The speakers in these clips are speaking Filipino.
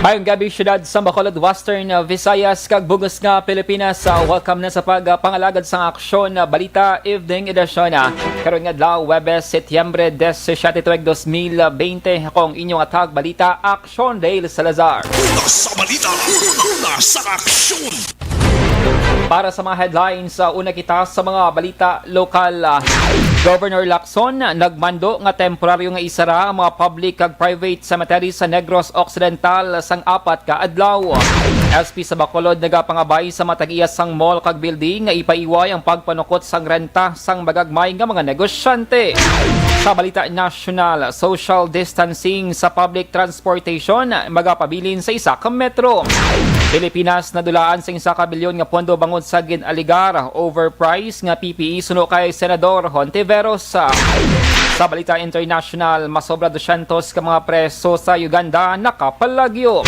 Mayong gabi syudad sa Bacolod, Western Visayas, kag bugos nga Pilipinas. Welcome na sa pagpangalagad sa Aksyon Balita Evening Edition. Karon nga adlaw Webes, Setyembre 17, 2020. Akong inyong atag balita, Aksyon Dale Salazar. Sa balita, sa aksyon. Para sa mga headlines, una kita sa mga balita lokal. Governor Lacson nagmando nga temporaryo nga isara ang mga public kag private cemeteries sa Negros Occidental sang 4 ka adlaw. SP sa Bacolod nagapangabay sa matag-iya sang mall kag building nga ipaiway ang pagpanukot sang renta sang magagmay nga mga negosyante. Sa balita national, social distancing sa public transportation magapabilin sa isa ka metro. Pilipinas nadulaan sa 1 bilyon nga pondo bangod sa ginaligar overprice nga PPE suno kay Senador Hontiveros. Sa balita international, masobra 200 ka mga preso sa Uganda nakapalagyo.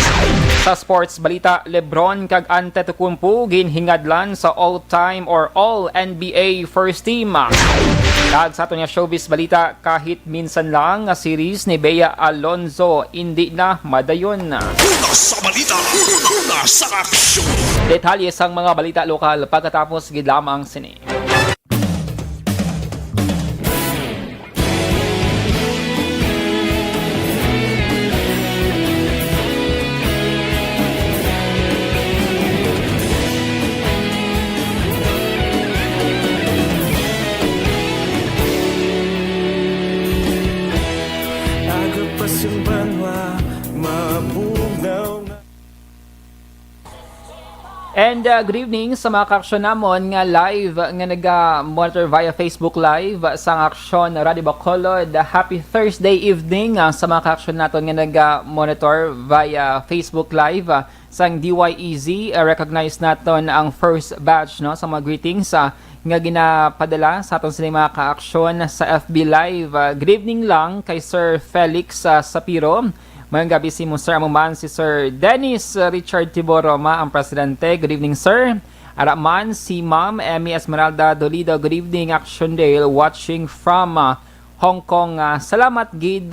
Sa sports balita, Lebron kag Antetokounmpo ginhingadlan sa all-time or all-NBA first team. Kag sa ato nga showbiz balita, kahit minsan lang nga series ni Bea Alonzo hindi na madayon. Sa balita, sa aksyon. Detalye sang mga balita lokal pagkatapos gid lamang sini. And good evening sa mga ka-aksyon namon nga live nga nag-monitor via Facebook Live sa Aksyon Radio Bacolod. Happy Thursday evening sa mga ka-aksyon naton nga nag-monitor via Facebook Live sang DYEZ. Recognize naton ang first batch no sa mga greetings nga ginapadala sa aton sila mga ka-aksyon sa FB Live. Good evening lang kay Sir Felix Sapiro. Mayang gabi si Sir Amuman, si Sir Dennis Richard Tiboroma, ang presidente. Good evening, sir. Araman, si Ma'am Emmy Esmeralda Dolido. Good evening, Action Dale, watching from Hong Kong. Salamat, Gid.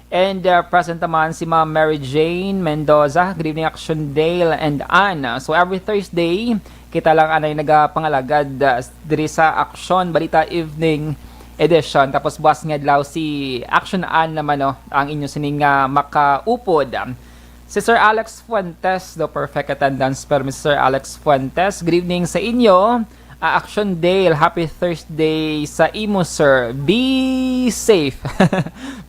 And present naman si Ma'am Mary Jane Mendoza. Good evening, Action Dale and Anne. So every Thursday, kita lang anay nagapangalagad diri sa Aksyon Balita Evening Edition. Tapos buwas nga adlaw si Action An naman ang inyo sining makaupod. Si Sir Alex Fuentes, the perfect attendance per Mr. Alex Fuentes. Good evening sa inyo. Action Dale, happy Thursday sa imo, sir. Be safe.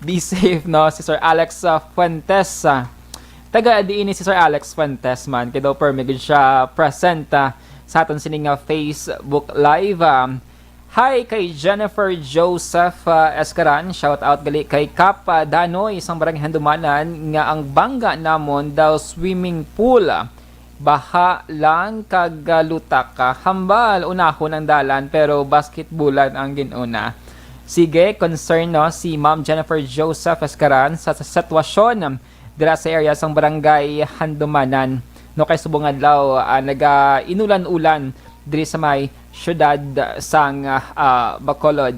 Be safe, no? Si Sir Alex Fuentes. Taga-adiin ni si Sir Alex Fuentes man. Kaya daw permigid siya present sa aton sining Facebook Live. Hi kay Jennifer Joseph Escaran, shout out gali kay Kap Danoy, isang barangay Handumanan nga ang bangga namon daw swimming pool. Baha lang kagalutak hambal unahon ang dalan pero basketballan ang ginuna. Sige, concern no si Ma'am Jennifer Joseph Escaran sa sitwasyon dira sa area sang barangay Handumanan. No kay subong adlaw naga-inulan-ulan diri sa may syudad sang Bacolod.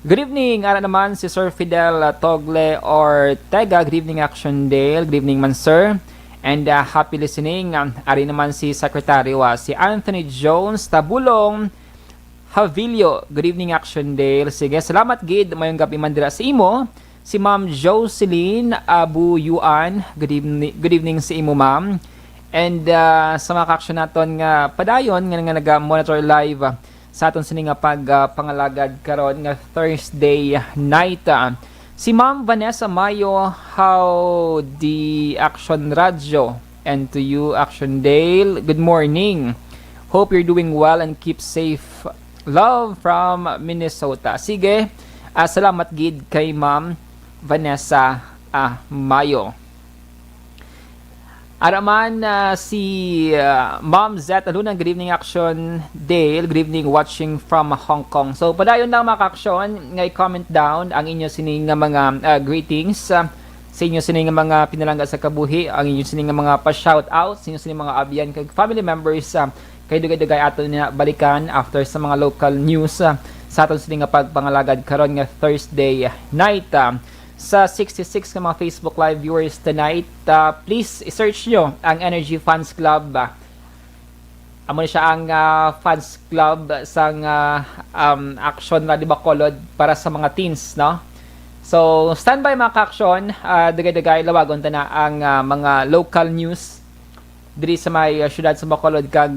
Good evening, ara naman si Sir Fidel Togle Ortega. Good evening, Action Dale. Good evening man, sir. And happy listening. Ari naman si Secretary si Anthony Jones Tabulong Havilio. Good evening, Action Dale. Sige, salamat gid. Mayong gabi man dira sa imo. Si Ma'am Jocelyn Abu Yuan. Good evening sa imo, ma'am. And sa mga ka-aksyon naton nga padayon nga nag-monitor live sa aton sini nga pagpangalagad karon nga Thursday night. Si Ma'am Vanessa Mayo, how the Action Radio, and to you, Action Dale, good morning. Hope you're doing well and keep safe. Love from Minnesota. Sige, salamat gid kay Ma'am Vanessa Mayo. Araman si Ma'am Zet Aluna, good evening, Action Dale. Good evening, watching from Hong Kong. So padayon lang mga ka-aksyon nga i-comment down ang inyo sining nga mga greetings sa inyo sining nga mga pinalangga sa kabuhi, ang inyo sining nga mga pa-shout out sa inyo sining mga abyan kay family members kay dugay-dugay ato na balikan after sa mga local news sa aton sining nga pagpangalagad karon nga Thursday night. sa 66 nga mga Facebook Live viewers tonight. Please search nyo ang Energy Fans Club. Amo na siya ang fans club sang Aksyon Radio Bacolod para sa mga teens, no? So, standby mga ka-aksyon, dagay-dagay lawagon ta na ang mga local news diri sa may syudad sa Bacolod kag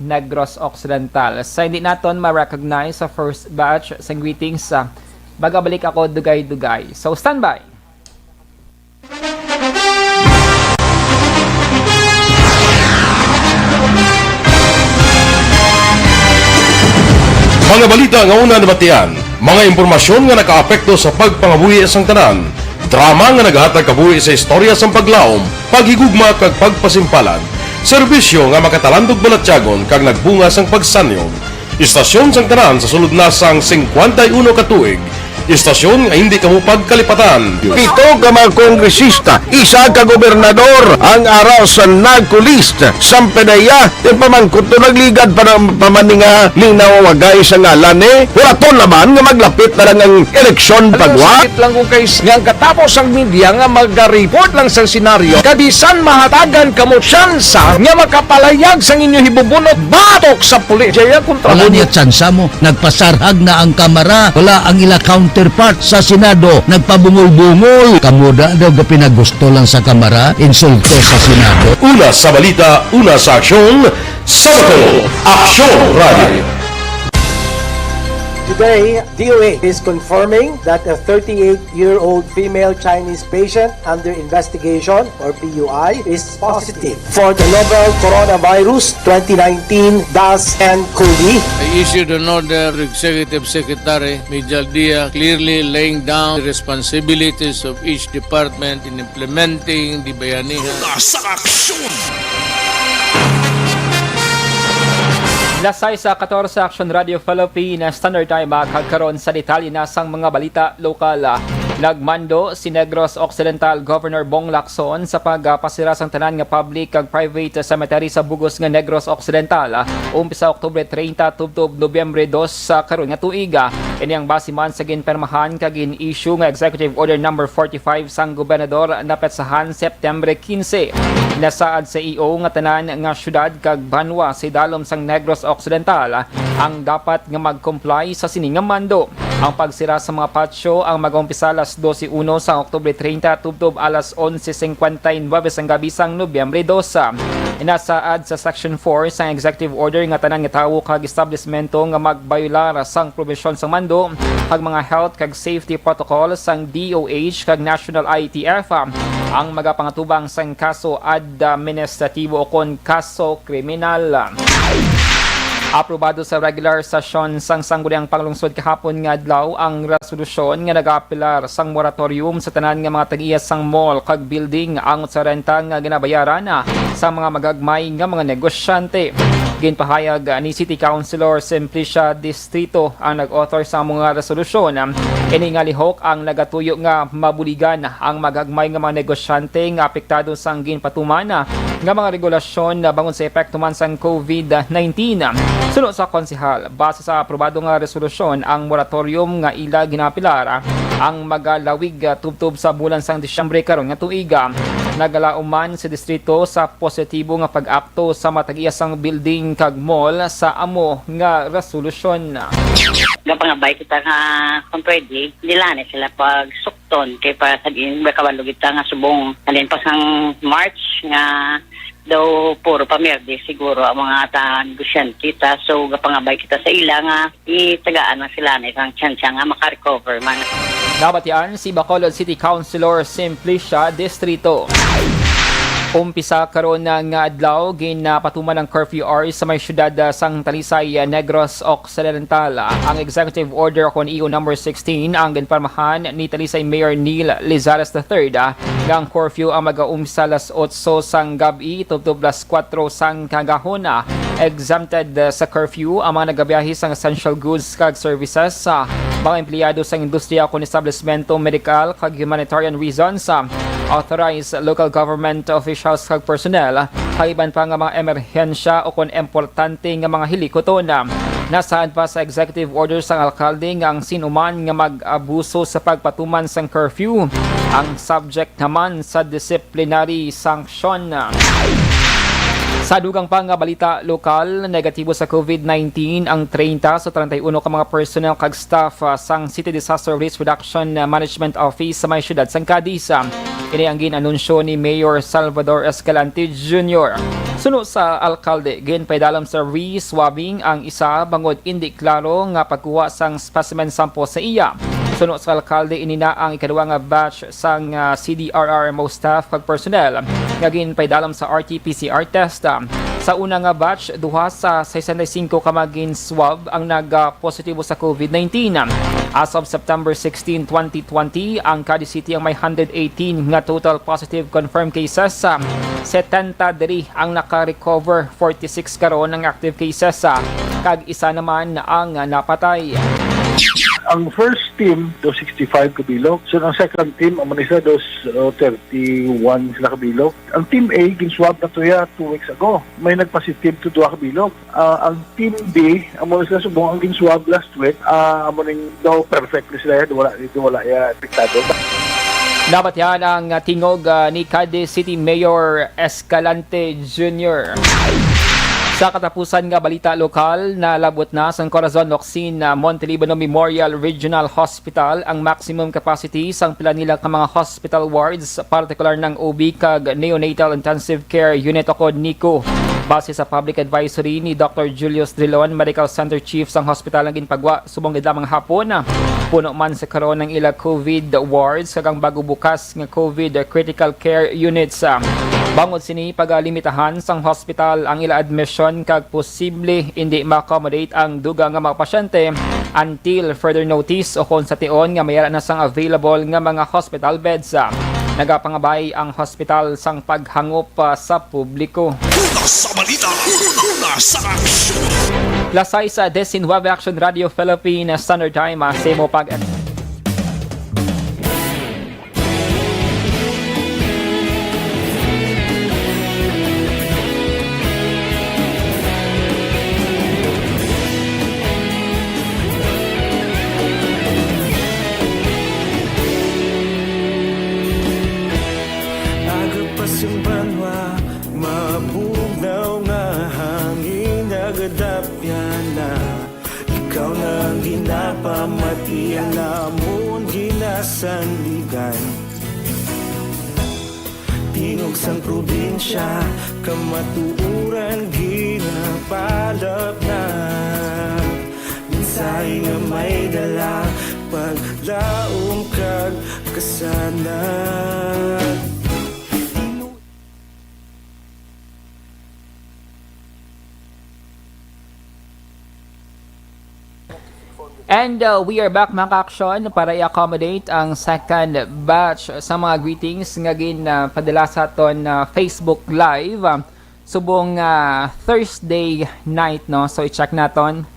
Negros Occidental. Sa hindi naton ma-recognize sa first batch sa greetings, bagabalik ako dugay-dugay. So, standby! Mga balita nga una nabatian, mga impormasyon nga nakaapekto sa pagpangabuhi sang tanan, drama nga naghatag kabuhi sa istorya sang paglaom, paghigugma kag pagpasimpalan, serbisyo nga makatalandog balatyagon kag nagbunga sang pagsanyog, istasyon sang tanan sa sulod na sang 51 ka tuig, istasyon nga hindi kamo pagkalipatan. Pito ka mga kongresista, isa ka gobernador, ang araw sa nagkulist, sampedaya, yung pamangkot to nagligad para pamaninga linaw wagay sa ngalan walaton naman nga maglapit na lang ang eleksyon pagwa. Sakit lang kung kays nga katapos ang media nga mag-report lang sa senaryo, kabisan mahatagan kamo tsansa nga makapalayag sa inyo hibubunot batok sa pulis. Jaya kontra Wala niya tsansa mo, nagpasarhag na ang kamara, wala ang ila counterpart sa Senado, nagpabungol-bungol. Kamuda daw ga pinagusto lang sa kamara, insulto sa Senado. Una sa balita, una sa aksyon, sa Bacolod, Aksyon Radio. Today, DOA is confirming that a 38-year-old female Chinese patient under investigation, or PUI, is positive for the novel coronavirus 2019 DAS-CoV. I issued an order to Executive Secretary Major Dia clearly laying down the responsibilities of each department in implementing the bayanihan. Nasa aksyon! Lasay sa 14 Action Radio Philippines Standard Time magkakaroon sa detalye na sang mga balita lokal. Nagmando si Negros Occidental Governor Bong Lacson sa pagpasira sang tanan nga public kag private cemetery sa Bugos nga Negros Occidental. Umpisa Oktubre 30 tubtob Nobyembre 2 sa karon nga tuiga. Ini ang base man sa ginpermahan kag in-issue nga Executive Order number 45 sang gobernador na petsahan September 15. Nasaad sa EO nga tanan nga syudad kag banwa sa dalom sang Negros Occidental ang dapat nga mag-comply sa sining nga mando. Ang pagsira sa mga patsyo ang mag-umpisa alas 12:01 sa Oktubre 30 tubtob alas 11:59 sang gabi sang Nobyembre 2. Inasaad sa Section 4 sang Executive Order nga tanan nga tawo kag establishmento nga magbayular sang probisyon sang mando kag mga health kag safety protocol sang DOH kag National IETF ang magapangatubang sang kaso administratibo o kon kaso kriminal. Aprobado sa regular session sang Sangguniang Panglungsod kahapon nga adlaw ang resolusyon nga nag-apelar sang moratorium sa tanan nga mga tag-iya sang mall kag building ang sa renta nga ginabayaran sa mga magagmay nga mga negosyante. Ginpahayag ni City Councilor Simplicia Distrito ang nag-author sa mga resolusyon. Ini nga lihok ang nagatuyo nga mabuligan ang magagmay nga mga negosyante nga apektado sang ginpatuman nga mga regulasyon bangon sa epekto man sang COVID-19. Sunod sa konsehal, base sa aprobado nga resolusyon, ang moratorium nga ila ginapilar ang magalawig tubtob sa bulan sang Disyembre karon nga tuiga. Nagalauman sa distrito sa positibo nga pag-akto sa matag-iya sang building kag mall sa amo nga resolusyon. Gapangabay kita nga kung pwede, nila na sila pag sukton kay para sa kabalo kita nga subong alin pa sang March nga daw puro pamerde siguro ang mga negosyan kita. So gapangabay kita sa ila nga itagaan na sila na isang chance nga makarecover man. Nabatian si Bacolod City Councilor Simplicia Distrito. Umpisa karon ng adlaw ginapatuman ng curfew hours sa may syudad sang Talisay, Negros Occidental. Ang executive order kon EO number 16 ang ginparmahan ni Talisay Mayor Neil Lizares III nga ang curfew ang mag-umpisa alas 8 sang gabi tubtob alas 4 sang kagahon. Exempted sa curfew ang mga nagabiyahe sang essential goods kag services, mga empleyado sa industriya kon establishmento medical kag humanitarian reasons, authorized local government officials kag personnel, kag iban pa nga mga emerhensya o kon importante nga mga hilikoton. Nasaan pa sa executive order sang alkalde nga ang sinuman nga mag-abuso sa pagpatuman sang curfew ang subject naman sa disciplinary sanction. Sa dugang pa nga balita lokal, negatibo sa COVID-19 ang 30 sa 31 ka mga personnel kag staff sang City Disaster Risk Reduction Management Office sa may syudad sang Cadiz. Ini ang ginanunsyo ni Mayor Salvador Escalante Jr. Suno sa alkalde, ginpaidalam sa re-swabbing ang isa bangod hindi klaro nga pagkuha sang specimen sample sa iya. Suno sa alkalde, inina ang ikaduwa nga batch sang CDRRMO staff kag personnel nga ginpaidalam sa RT-PCR test. Sa una nga batch, duha sa 65 ka magin swab ang nag-positibo sa COVID-19. As of September 16, 2020, ang Cadiz City ang may 118 nga total positive confirmed cases. 70 diri ang naka-recover, 46 karon ang active cases. Kag isa naman ang napatay. Ang first team, do 65 kabilog. So, ang second team, ang manisa, dos 31 sila kabilog. Ang team A, ginswab na to ya 2 weeks ago. May nagpositive to 2 kabilog. Ang team B, ang manisa subong ang ginswab last week, ang maning daw perfectly sila ya, wala ya apektado. Dapat yan ang tingog ni Cadiz City Mayor Escalante Jr. Sa katapusan nga balita lokal, nalabot na sa Corazon Locsin Montelibano Memorial Regional Hospital ang maximum capacity sang pila nila ka mga hospital wards, partikular ng OB kag Neonatal Intensive Care Unit o kod NICU. Base sa public advisory ni Dr. Julius Drilon, Medical Center Chief sang hospital ang ginpagwa subong idamang hapon. Puno man sa karon ng ila COVID wards kagang bago bukas nga COVID critical care units. Bangod sini pagalimitahan sang hospital ang ila admission kag posible hindi ma-accommodate ang dugang nga mga pasyente until further notice o kung sa tion nga mayara na sang available nga mga hospital beds. Nagapangabay ang hospital sang paghangop sa publiko. Una sa balita, una sa aksyon. Lasay sa 19 Aksyon Radio Philippine Standard Time, semo pag Simbanwa, mabugnaw nga hangin nagadapya na. Ikaw na ginapamati ang namon ginasandigan. Tingog sang probinsya, kamatuuran ginapalap na. Minsay nga may dala, paglaong kag kasanat. And we are back mga ka-aksyon para i-accommodate ang second batch sa mga greetings nga padala sa aton Facebook Live. Subong Thursday night, no? So i-check naton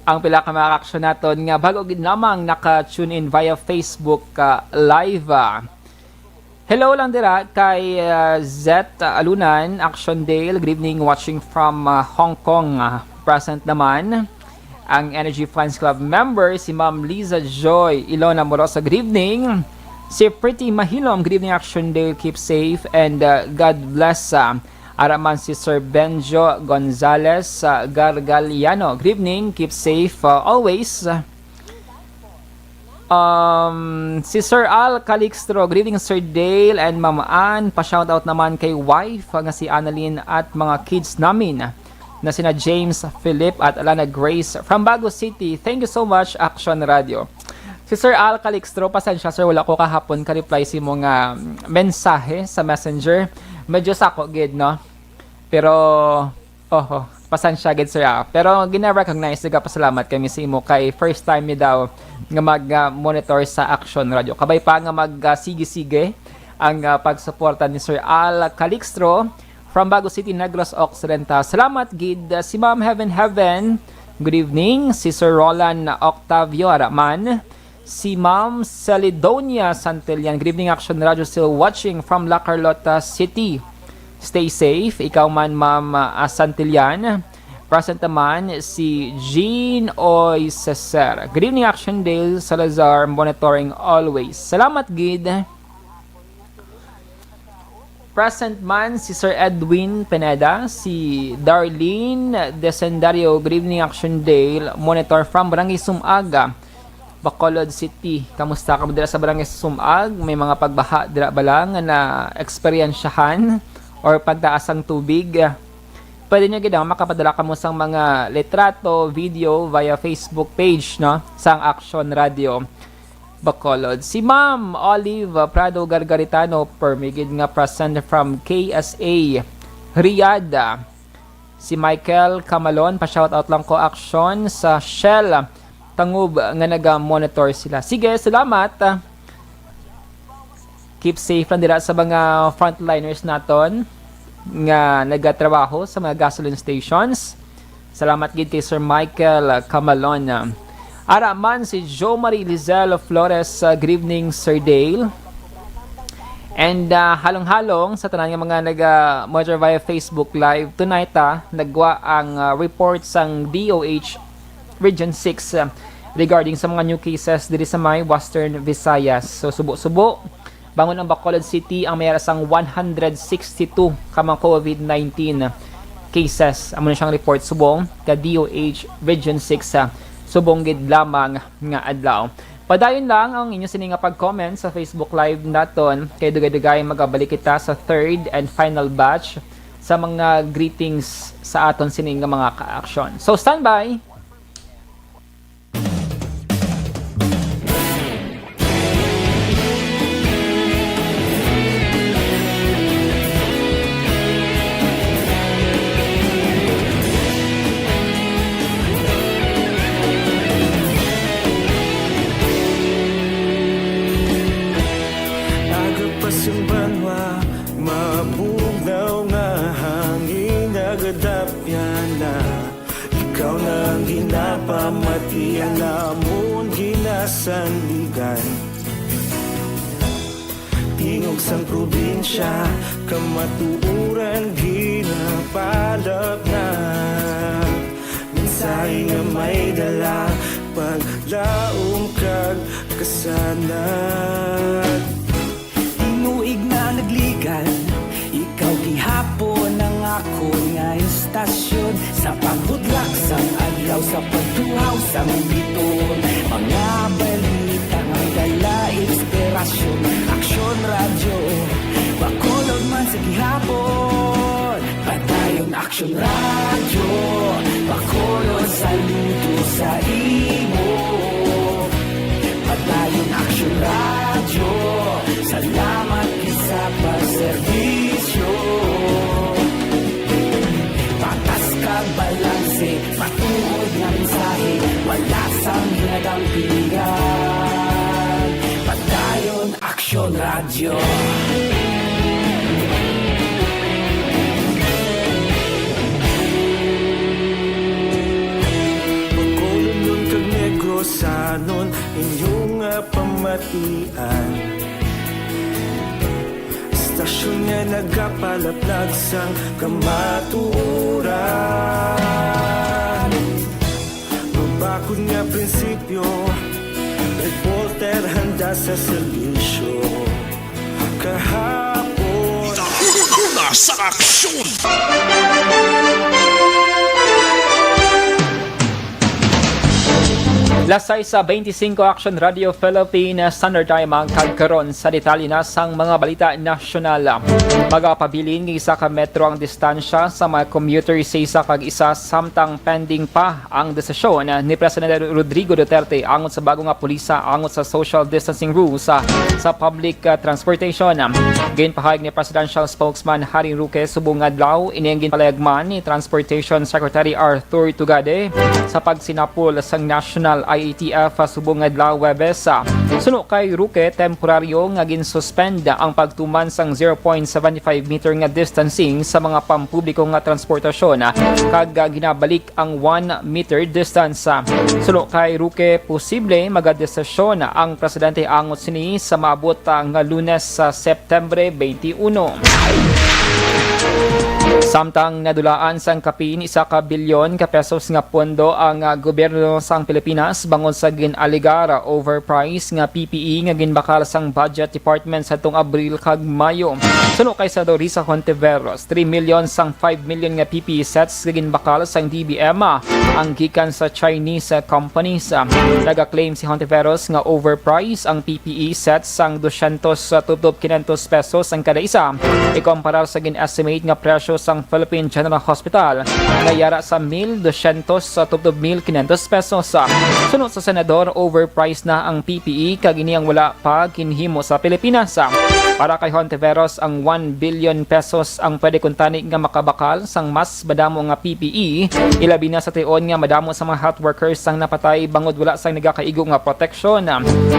ang pila ka mga ka-aksyon naton nga bago gid namang naka-tune in via Facebook Live. Hello lang dira kay Zet Alunan, Action Dale. Good evening, watching from Hong Kong. Present naman ang Energy Fans Club member, si Ma'am Liza Joy Ilona Morosa. Good evening. Si Pretty Mahilom, good evening, Action Day, keep safe and God bless. Araman si Sir Benjo Gonzalez Gargaliano, good evening, keep safe always. Si Sir Al Calixtro, good evening Sir Dale and Ma'am Ann. Pa-shoutout naman kay wife nga si Annalyn at mga kids namin na sina James, Philip at Alana Grace from Bago City. Thank you so much, Action Radio. Si Sir Al Calixtro, pasensya sir, wala ko kahapon ka-reply si mong mensahe sa messenger. Medyo sako gid, no? Pero, pasensya gid sir. Pero gina-recognize, pasalamat kami sa imo kay first time ni daw nga mag-monitor sa Action Radio. Kabay pa nga mag-sige-sige ang pagsuporta ni Sir Al Calixtro from Bago City, Negros Occidental. Salamat gid si Ma'am Heaven. Good evening. Si Sir Roland Octavio Araman. Si Ma'am Celidonia Santillan. Good evening, Action Radio, still watching from La Carlota City. Stay safe. Ikaw man, Ma'am Santillan. Present naman si Jean Oy Ceser. Good evening, Action Dale. Salazar, monitoring always. Salamat, Gid. Present man si Sir Edwin Pineda, si Darlene Desendario. Good evening, Action Dale. Monitor from Barangay Sumaga, Bacolod City. Kamusta ka mo dira sa Barangay Sumag? May mga pagbaha dira ba lang na eksperyensyahan or pagtaas ang tubig? Pwede nyo gina makapadala ka mo sang mga litrato, video via Facebook page, no? Sang Aksyon Radio Bacolod. Si Ma'am Olive Prado Gargaritano, permigid nga present from KSA Riyadh. Si Michael Camalon, pa-shoutout lang ko Aksyon sa Shell Tangub nga naga-monitor sila. Sige, salamat. Keep safe lang dira sa mga frontliners naton nga nagatrabaho sa mga gasoline stations. Salamat gid kay Sir Michael Camalon. Ara man si Jo Marie Lizelle Flores, good evening Sir Dale. And halong-halong sa tanan nga mga nag-monitor via Facebook Live tonight, nagwa ang report sang DOH Region 6 regarding sa mga new cases diri sa may Western Visayas. So subo-subo bangon ang Bacolod City ang mayroon sang 162 kamang COVID-19 cases. Amo na siyang report subong ka DOH Region 6 subong gid lamang nga adlaw. Padayon lang ang inyo sining pag-comment sa Facebook Live naton kay dugay-dugay magabalik kita sa third and final batch sa mga greetings sa aton sining mga ka-action. So standby. Yung banwa, mabugnaw nga hangin nagadapya na. Ikaw nang ginapamati, alamon ginasanligan. Tingog sang probinsya, kamatuuran ginapalap na. Mensahe nga may dala, paglaom kag kasanat. Inuig na nagligan, ikaw gihapon ang ako nga istasyon. Sa pagbudlak sang adlaw, sa pagtuhaw sang biton. Mga balita nga dala inspirasyon. Aksyon Radio, Bacolod man sa gihapon. Padayon Aksyon Radio, Bacolod saludo sa imo. Padayon Aksyon Radio, salamat sa pagserbisyo. Patas ka balanse, patuod na mensahe, wala sang hinagang pilihan. Padayon Aksyon Radio. Pagkolong kag Negrosanon, inyong pamatian. Stasyon nga nagapalaplag sang kamatuuran. Mabakod nga prinsipyo, reporter handa sa serbisyo. Kahapon Una sa aksyon! Lasay sa 25 Action Radio Philippines Standard Time ang kagkaron sa detalye na sang mga balita nasyonal. Magapabilin ng isa ka metro ang distansya sa mga commuter sa isa kag isa samtang pending pa ang desisyon ni Presidente Rodrigo Duterte angon sa bago nga pulisa angon sa social distancing rules sa public transportation. Ginpahayag ni Presidential Spokesman Harry Roque subong adlaw ining ginpalayagman ni Transportation Secretary Arthur Tugade sa pagsinapol sang National IATF subong adlaw Webes. Suno kay Roque, temporaryo nga ginsuspend ang pagtuman sang 0.75 meter nga distancing sa mga pampubliko nga transportasyon kag ginabalik ang 1 meter distance. Suno kay Roque, posible magadesisyon ang presidente angot sini sa maabot nga Lunes sa Septembre 21. Samtang nadulaan sang kapin 1 ka bilyon ka pesos nga pondo ang gobyerno sang Pilipinas bangod sa ginaligara overprice nga PPE nga ginbakal sang Budget Department sa tung Abril kag Mayo. Suno kay sa Dorisa Hontiveros, 3 million sang 5 million nga PPE sets nga ginbakal sang DBM ang gikan sa Chinese companies. Nagaklaim si Hontiveros nga overprice ang PPE sets sang 200 500 pesos ang kada isa. Ikumparar sa gin-estimate nga presyo sang Philippine General Hospital na yara sa 1,200 sa 1,500 pesos. Sunod sa senador, overpriced na ang PPE kag ini ang wala pa kinhimo sa Pilipinas. Para kay Hontiveros, ang 1 billion pesos ang pwede kuntani nga makabakal sang mas madamo nga PPE, ilabi na sa tion nga madamo sa mga health workers sang napatay bangod wala sang nagakaigo nga proteksyon.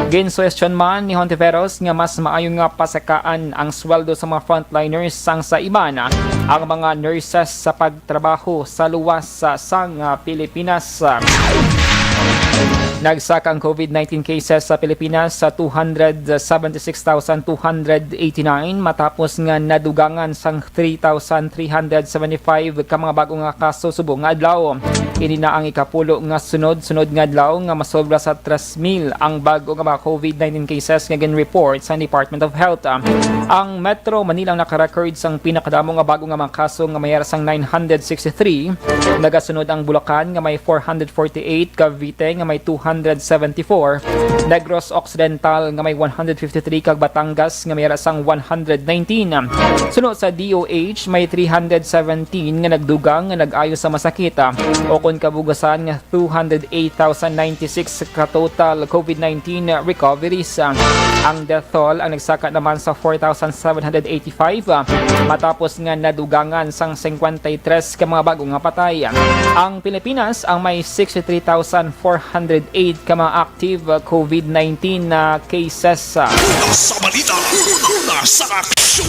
Gin-question man ni Hontiveros nga mas maayo nga pasakaan ang sweldo sa mga frontliners sang sa iban ang mga nurses sa pagtrabaho sa luwas sang Pilipinas. Nagsaka ang COVID-19 cases sa Pilipinas sa 276,289 matapos nga nadugangan sang 3,375 ka mga bagong nga kaso subong nga adlaw. Ini na ang ikapulo nga sunod-sunod nga adlaw nga masobra sa 3,000 ang bago nga mga COVID-19 cases nga gin-report sa Department of Health. Ang Metro Manila ang nakarecord sang pinakadamo nga bago nga mga kaso nga mayara sang 963. Nagasunod ang Bulacan nga may 448, Cavite nga may 274, Negros Occidental nga may 153 kag Batangas nga may rasang 119. Sunod sa DOH may 317 nga nagdugang nga nag-ayo sa masakit. O kon kabugasan nga 208,096 ka total COVID-19 recoveries. Ang death toll ang nagsaka naman sa 4,785 matapos nga nadugangan sang 53 ka mga bagong nga patay. Ang Pilipinas ang may 63,408 ka mga active COVID-19 na cases. Una sa balita, una sa aksyon.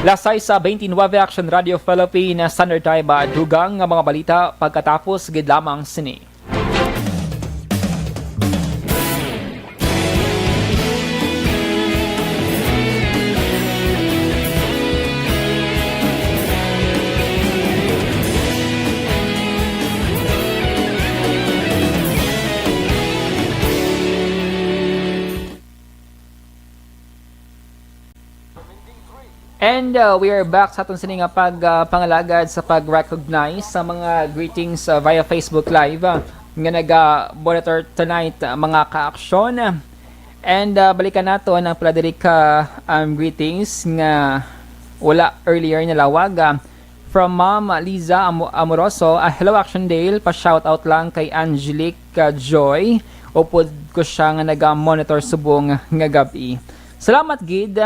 Lasay sa 29 Action Radio Philippine Standard Time dugang nga mga balita pagkatapos gid lamang sini. And we are back sa atong sini nga pangalagad sa pag-recognize sa mga greetings via Facebook Live nga naga-monitor tonight mga ka-aksyon. And balikan nato ang Frederica greetings nga wala earlier na lawag from Ma'am Liza Amoroso. Hello Action Dale, pa-shoutout lang kay Angelique Joy. Upod ko siya nga naga-monitor subong nga gabi. Salamat gid.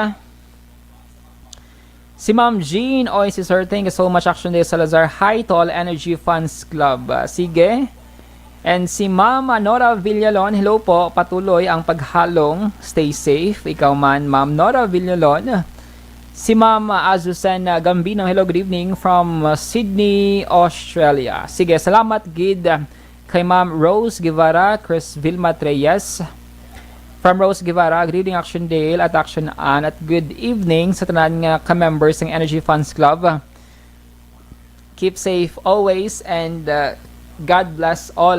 Si Ma'am Jean, oy si Sir, thank you so much Action Day Salazar. Hi to all Energy Fans Club. Sige. And si Ma'am Nora Villalon, hello po, patuloy ang paghalong. Stay safe. Ikaw man, Ma'am Nora Villalon. Si Ma'am Azucen Gambino, hello, good evening from Sydney, Australia. Sige, salamat gid kay Ma'am Rose Guevara, Chris Vilma Treyes. From Rose Guevara, good evening Action Dale at Action Ann at good evening sa tanan nga ka-members ng Energy Fans Club. Keep safe always and God bless all.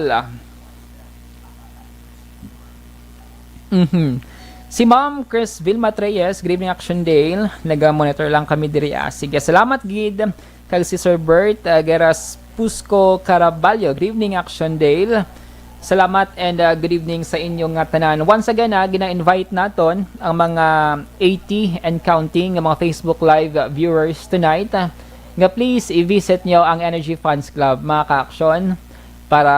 Si Ma'am Chris Vilma Treyes, good evening Action Dale. Nag-monitor lang kami diri. Sige, salamat gid kag si Sir Bert Geras Pusco Caraballo. Good evening Action Dale. Salamat and good evening sa inyong tanan. Once again, gina-invite naton ang mga 80 and counting ng mga Facebook Live viewers tonight. Nga please i-visit nyo ang Energy Fans Club, mga ka-aksyon, para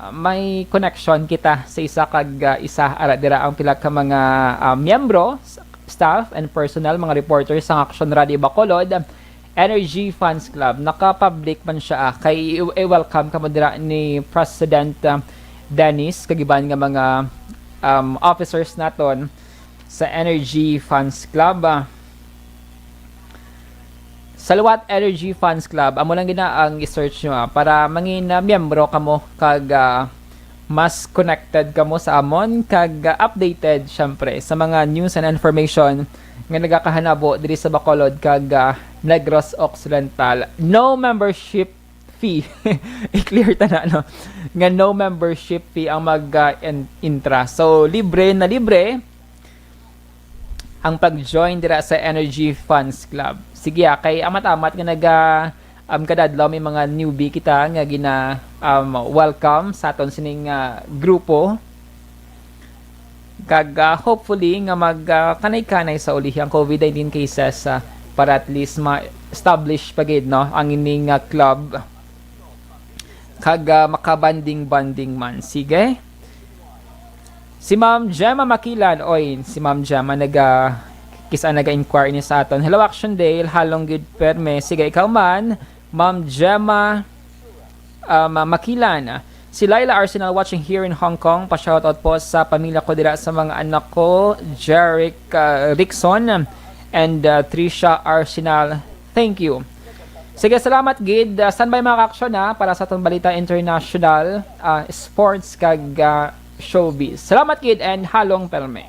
may connection kita sa isa kag isa aradira ang pila ka mga miyembro, staff and personnel, mga reporters sa Aksyon Radio Bacolod, Energy Fans Club. Naka-public man siya kay i-welcome ka mo dira ni President Dennis, kagiban nga mga officers naton sa Energy Fans Club. Salawat Energy Fans Club, amo lang gina ang i-search nyo para mangin miyembro kamo kag mas connected kamo sa amon kag updated syempre sa mga news and information nga nagakahanabo diri sa Bacolod kag Negros Occidental. No membership fee. I-clear ta na, no? Nga no membership fee ang mag-intra. So, libre na libre ang pag-join dira sa Energy Funds Club. Sige, kay amat-amat nga kadadlaw may mga newbie kita nga gina welcome sa aton sining grupo. Kag hopefully nga kanay-kanay sa uli ang COVID-19 cases para at least ma-establish pagid, no, ang ining club kag makabanding-banding man. Sige. Si Ma'am Gemma Makilan, si Ma'am Gemma naga-inquire ni sa aton. Hello Action Dale, halong good perme. Sige, ikaw man, Ma'am Gemma Makilan. Si Laila Arsenal watching here in Hong Kong. Pa-shoutout po sa pamilya ko dira sa mga anak ko, Jeric Rickson and Trisha Arsenal. Thank you. Sige, salamat gid. Saan ba yung mga aksyon para sa itong Balita International, sports kag showbiz. Salamat gid and halong perme.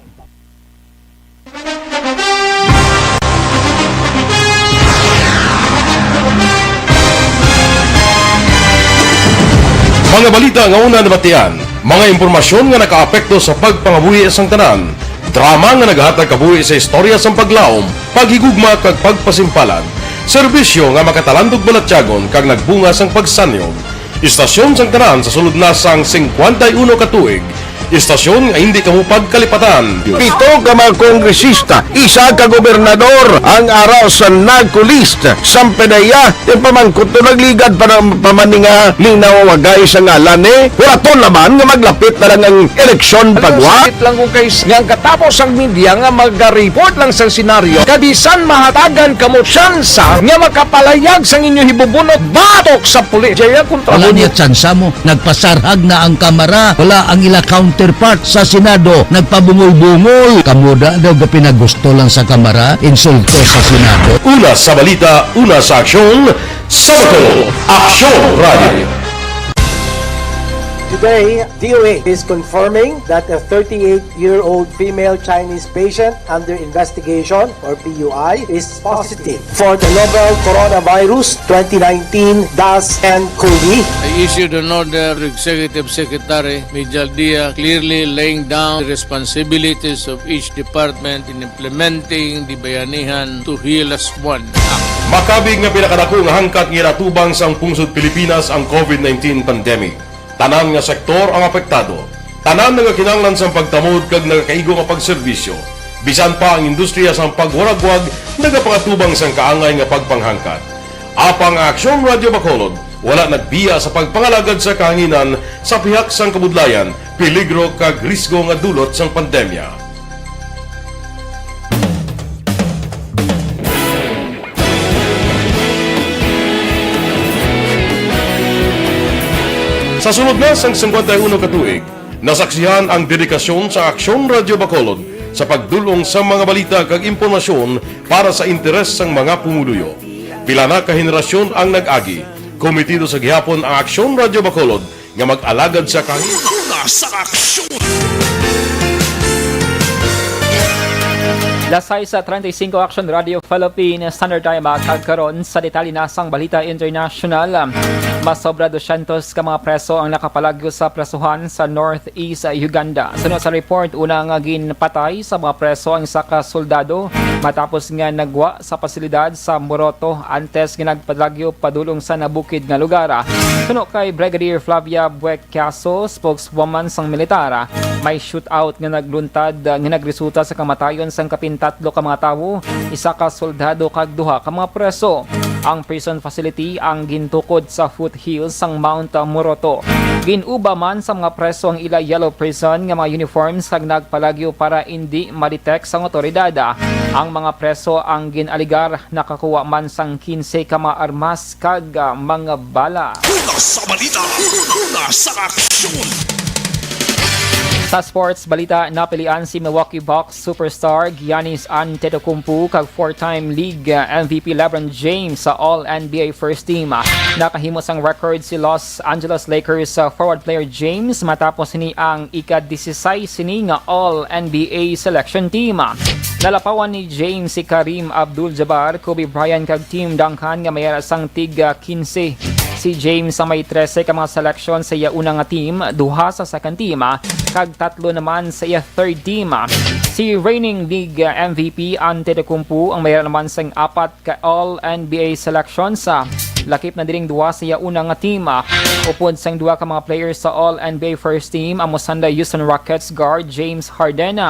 Mga balita nga una nabatian, mga impormasyon nga nakaapekto sa pagpangabuhi sang tanan, drama nga naghatag kabuhi sa istorya sang paglaom, paghigugma kag pagpasimpalan, serbisyo nga makatalandog balatyagon kag nagbunga sang pagsanyog, istasyon sang tanan sa sulod na sang 51 ka tuig, istasyon nga hindi kamupag kalipatan. 7 ka mga kongresista, 1 ka gobernador ang araw sa nagkulist sa pedaya yung pamangkot to nagligad para pamaninga ning nawawagay sa ngalan huraton naman nga maglapit na lang ang eleksyon pagwa. Sakit lang kung kayo nga katapos ang media nga mag-report lang sa senaryo kabisan mahatagan kamo tsansa nga makapalayag sa inyo hibubunot batok sa pulis. Jaya kontra Wala niya tsansa mo. Nagpasarhag na ang kamera. Wala ang ila counterpart sa Senado. Nagpabungol-bungol. Kamuda daw ga pinagusto lang sa kamera. Insulto sa Senado. Una sa balita, una sa aksyon, sa Bacolod, Aksyon Radio. Today, DOA is confirming that a 38-year-old female Chinese patient under investigation, or PUI, is positive for the novel coronavirus 2019-10-CoV. I issued an order to Executive Secretary Major Dia clearly laying down the responsibilities of each department in implementing the Bayanihan to Heal as One Act. Makabig nga pinakadako nga hangkat nga natubang sang pungsod Pilipinas ang COVID-19 pandemic. Tanan nga sektor ang apektado. Tanan nga kinahanglan sa pagtamod kag nagakaigo nga pagserbisyo. Bisan pa ang industriya sa pagwaragwag nagapangatubang sang kaangay nga pagpanghangkat. Apang Aksyon Radio Bacolod wala nagbiya sa pagpangalagad sa kahanginan sa pihak sang kabudlayan, peligro kag risgo nga dulot sang pandemya. Sa sunod na sang 51 katuig, nasaksihan ang dedikasyon sa Aksyon Radio Bacolod sa pagdulong sa mga balita kag impormasyon para sa interes sang mga pumuluyo. Pila na ka henerasyon ang nag-agi. Komitido sa gihapon ang Aksyon Radio Bacolod nga mag-alagad sa Una sa aksyon. Lasay sa 35 Action Radio Philippines Standard Time magkakaroon sa detalye na sang Balita International. Mas sobra 200 ka mga preso ang nakapalagyo sa presuhan sa Northeast Uganda. Sunod sa report, unang ginpatay sa mga preso ang isa ka soldado matapos nga nagwa sa pasilidad sa Moroto antes ginagpadagyo padulong sa nabukid nga lugar. Sunod kay Brigadier Flavia Buecaso, spokeswoman sang militara, may shootout nga nagluntad nga nagresulta sa kamatayon sang kapin 3 ka mga tawo, 1 ka soldado kag 2 ka mga preso. Ang prison facility ang gintukod sa foothills sang Mount Moroto. Ginuba man sa mga preso ang ila yellow prison nga mga uniforms kag nagpalagyo para hindi ma-detect sang otoridad. Ang mga preso ang ginaligar nakakuha man sang 15 ka mga armas kag mga bala. Una sa balita, una sa aksyon. Sa sports balita, napilian si Milwaukee Bucks superstar Giannis Antetokounmpo kag four-time league MVP LeBron James sa All-NBA First Team. Nakahimos ang record si Los Angeles Lakers forward player James matapos ni ang ika-16 sini nga All-NBA selection team. Nalapawan ni James si Kareem Abdul-Jabbar, Kobe Bryant kag Tim Duncan nga mayara sang tig 15. Si James ang may 13 ka mga seleksyon sa iya unang team, duha sa second team, kag tatlo naman sa iya third team. Si reigning league MVP Antetokounmpo ang mayroon naman sang 4 ka All-NBA selections. Lakip na diring duha sa iya unang team. Upod sang duha ka mga players sa All-NBA first team ang mosanda Houston Rockets guard James Harden,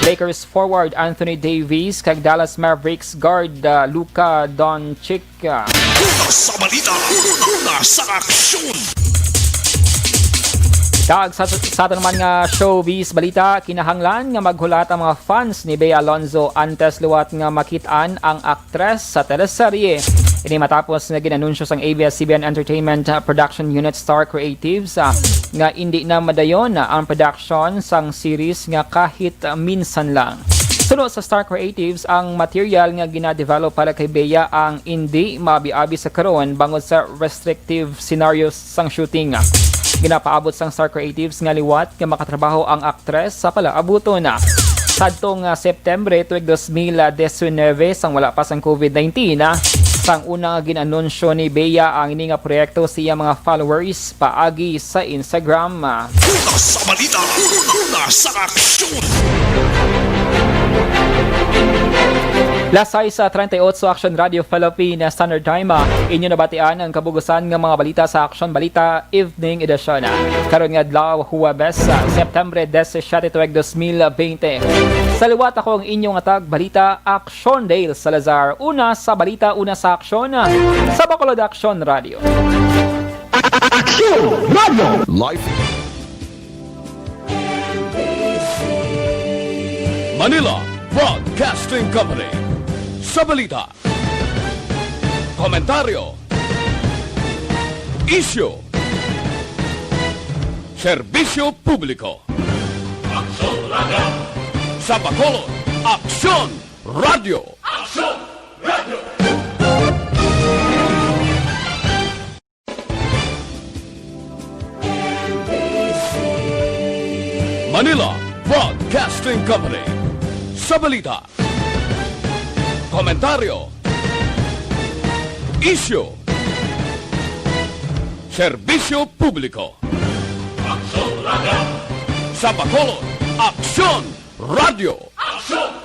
Lakers forward Anthony Davis kag Dallas Mavericks guard Luka Doncic. Una sa balita, una sa aksyon. Kag sa ato naman nga showbiz balita, kinahanglan nga maghulat ang mga fans ni Bea Alonzo antes luwat nga makitaan ang aktres sa teleserye. Ini matapos nga ginanunsyo sang ABS-CBN Entertainment Production Unit Star Creatives nga hindi na madayon ang production sang series nga kahit minsan lang. Sunod sa Star Creatives, ang material nga gina-develop para kay Bea ang hindi mabi-abi sa karon bangod sa restrictive scenarios sang shooting. Ginapaabot sang Star Creatives nga liwat nga makatrabaho ang aktres sa palaabuto na. Sadtong Septembre tuig 2019 sang wala pa sang COVID-19 sang una ginanunsyo ni Bea ang ini nga proyekto sa iya mga followers paagi sa Instagram. Una sa balita, una sa aksyon. Lasay sa 38 Aksyon Radio Philippine Standard Time, inyo nabatian ang kabugusan ng mga balita sa Aksyon Balita Evening Edition. Karon nga adlaw Huwebes, September 17, 2020. Sa liwat ako ang inyong atag balita Aksyon Dale Salazar. Una sa balita, una sa aksyon sa Bacolod Aksyon Radio. Aksyon Radio Live Manila Broadcasting Company. Sa balita, komentaryo, isyu, serbisyo publiko. Aksyon Radio. Sa Bacolod, Aksyon Radio. Aksyon Radio. Manila Broadcasting Company. Sa balita, komentaryo, isyu, serbisyo publiko. Aksyon Radio. Sa Bacolod, Aksyon Radio. Aksyon